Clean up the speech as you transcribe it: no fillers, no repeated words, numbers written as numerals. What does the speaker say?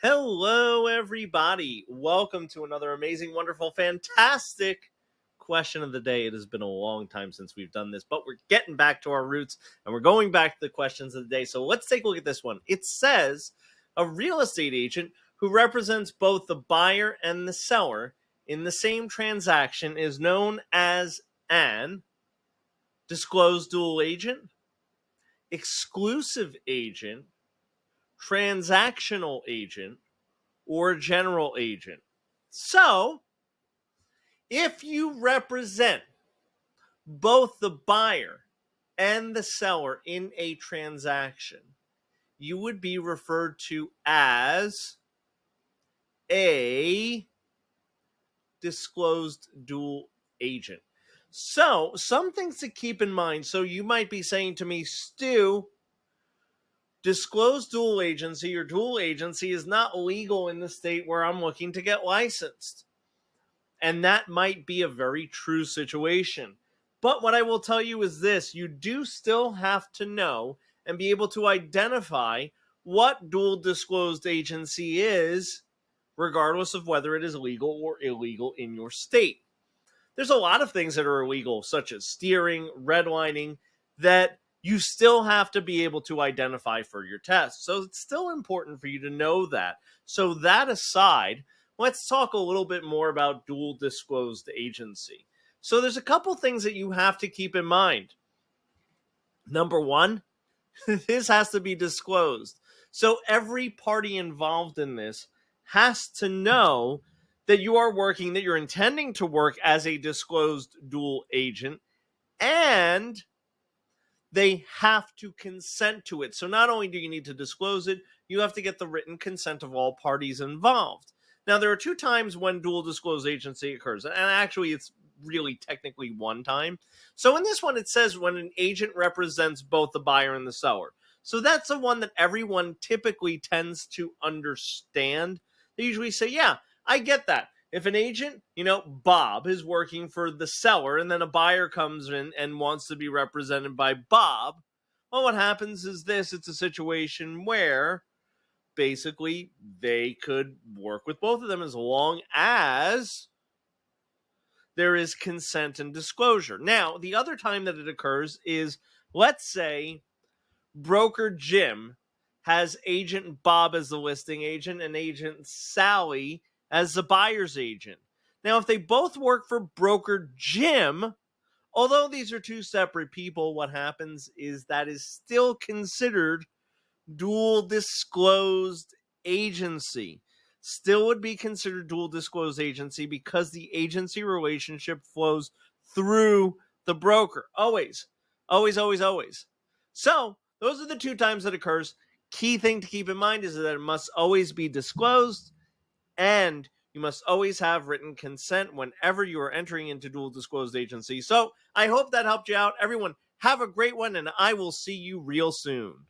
Hello, everybody. Welcome to another amazing, wonderful, fantastic question of the day. It has been a long time since we've done this, but we're getting back to our roots and we're going back to the questions of the day. So let's take a look at this one. It says a real estate agent who represents both the buyer and the seller in the same transaction is known as an disclosed dual agent, exclusive agent, transactional agent, or general agent. So, if you represent both the buyer and the seller in a transaction, you would be referred to as a disclosed dual agent. So, some things to keep in mind. So, you might be saying to me, Stu, disclosed dual agency or dual agency is not legal in the state where I'm looking to get licensed. And that might be a very true situation. But what I will tell you is this: you do still have to know and be able to identify what dual disclosed agency is, regardless of whether it is legal or illegal in your state. There's a lot of things that are illegal, such as steering, redlining, that you still have to be able to identify for your test. So it's still important for you to know that. So that aside, let's talk a little bit more about dual disclosed agency. So there's a couple things that you have to keep in mind. Number one, this has to be disclosed. So every party involved in this has to know that you are working, that you're intending to work as a disclosed dual agent, and they have to consent to it. So not only do you need to disclose it, you have to get the written consent of all parties involved. Now, there are two times when dual disclosed agency occurs, and actually it's really technically one time. So in this one, it says when an agent represents both the buyer and the seller. So that's the one that everyone typically tends to understand. They usually say, yeah, I get that. If an agent, Bob is working for the seller and then a buyer comes in and wants to be represented by Bob, well, what happens is this: it's a situation where basically they could work with both of them as long as there is consent and disclosure. Now, the other time that it occurs is, let's say broker Jim has agent Bob as the listing agent and agent Sally as the buyer's agent. Now, if they both work for broker Jim, although these are two separate people, what happens is that is still considered dual disclosed agency. Still would be considered dual disclosed agency because the agency relationship flows through the broker. Always, always, always, always. So those are the two times that occurs. Key thing to keep in mind is that it must always be disclosed, and you must always have written consent whenever you are entering into dual disclosed agency. So I hope that helped you out. Everyone, have a great one, and I will see you real soon.